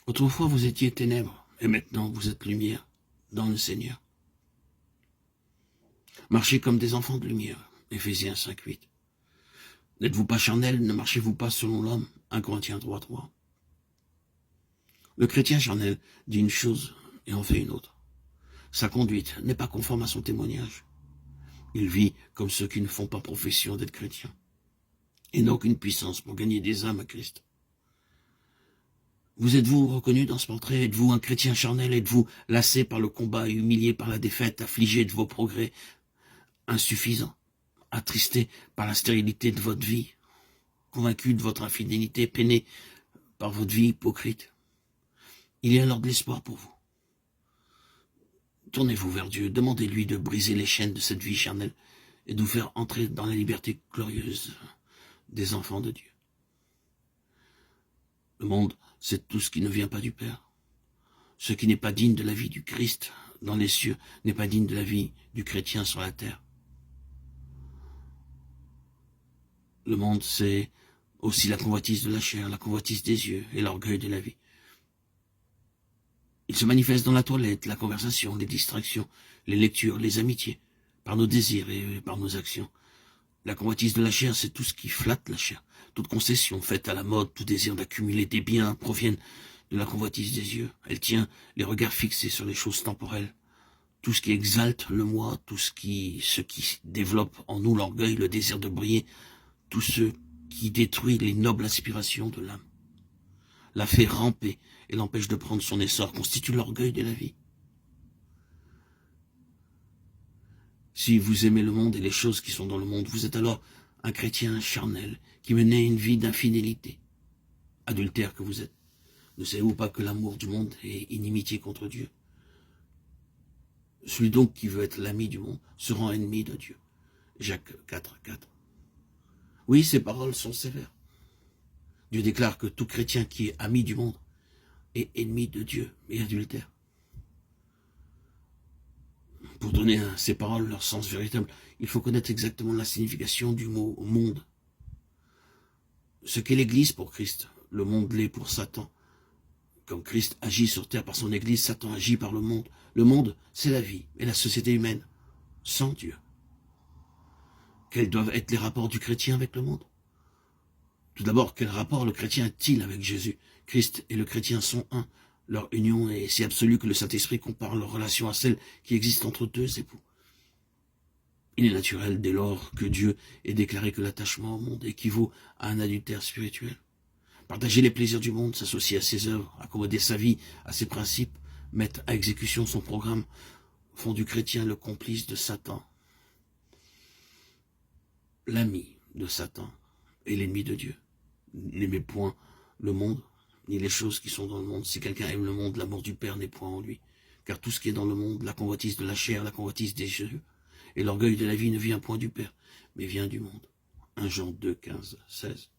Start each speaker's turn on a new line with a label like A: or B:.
A: Autrefois, vous étiez ténèbres, et maintenant, vous êtes lumière dans le Seigneur. Marchez comme des enfants de lumière. Éphésiens 5:8. N'êtes-vous pas charnel, ne marchez-vous pas selon l'homme. 1 Corinthiens 3:3. Le chrétien charnel dit une chose et en fait une autre. Sa conduite n'est pas conforme à son témoignage. Il vit comme ceux qui ne font pas profession d'être chrétiens et n'a aucune puissance pour gagner des âmes à Christ. Vous êtes-vous reconnu dans ce portrait? Êtes-vous un chrétien charnel? Êtes-vous lassé par le combat, humilié par la défaite, affligé de vos progrès insuffisants, attristé par la stérilité de votre vie, convaincu de votre infidélité, peiné par votre vie hypocrite? Il y a alors de l'espoir pour vous. Tournez-vous vers Dieu, demandez-lui de briser les chaînes de cette vie charnelle et de vous faire entrer dans la liberté glorieuse des enfants de Dieu. Le monde, c'est tout ce qui ne vient pas du Père. Ce qui n'est pas digne de la vie du Christ dans les cieux n'est pas digne de la vie du chrétien sur la terre. Le monde, c'est aussi la convoitise de la chair, la convoitise des yeux et l'orgueil de la vie. Il se manifeste dans la toilette, la conversation, les distractions, les lectures, les amitiés, par nos désirs et par nos actions. La convoitise de la chair, c'est tout ce qui flatte la chair. Toute concession faite à la mode, tout désir d'accumuler des biens proviennent de la convoitise des yeux. Elle tient les regards fixés sur les choses temporelles. Tout ce qui exalte le moi, tout ce qui développe en nous l'orgueil, le désir de briller, tout ce qui détruit les nobles aspirations de l'âme, la fait ramper et l'empêche de prendre son essor, constitue l'orgueil de la vie. Si vous aimez le monde et les choses qui sont dans le monde, vous êtes alors un chrétien charnel qui menait une vie d'infidélité, adultère que vous êtes. Ne savez-vous pas que l'amour du monde est inimitié contre Dieu? Celui donc qui veut être l'ami du monde se rend ennemi de Dieu. Jacques 4:4. Oui, ces paroles sont sévères. Dieu déclare que tout chrétien qui est ami du monde est ennemi de Dieu et adultère. Pour donner à ces paroles leur sens véritable, il faut connaître exactement la signification du mot « monde ». Ce qu'est l'Église pour Christ, le monde l'est pour Satan. Comme Christ agit sur terre par son Église, Satan agit par le monde. Le monde, c'est la vie et la société humaine, sans Dieu. Quels doivent être les rapports du chrétien avec le monde? Tout d'abord, quel rapport le chrétien a-t-il avec Jésus? Christ et le chrétien sont un. Leur union est si absolue que le Saint-Esprit compare leur relation à celle qui existe entre deux époux. Il est naturel dès lors que Dieu ait déclaré que l'attachement au monde équivaut à un adultère spirituel. Partager les plaisirs du monde, s'associer à ses œuvres, accommoder sa vie à ses principes, mettre à exécution son programme, font du chrétien le complice de Satan, l'ami de Satan et l'ennemi de Dieu. N'aimez point le monde, ni les choses qui sont dans le monde. Si quelqu'un aime le monde, l'amour du Père n'est point en lui. Car tout ce qui est dans le monde, la convoitise de la chair, la convoitise des yeux, et l'orgueil de la vie ne vient point du Père, mais vient du monde. 1 Jean 2, 15, 16.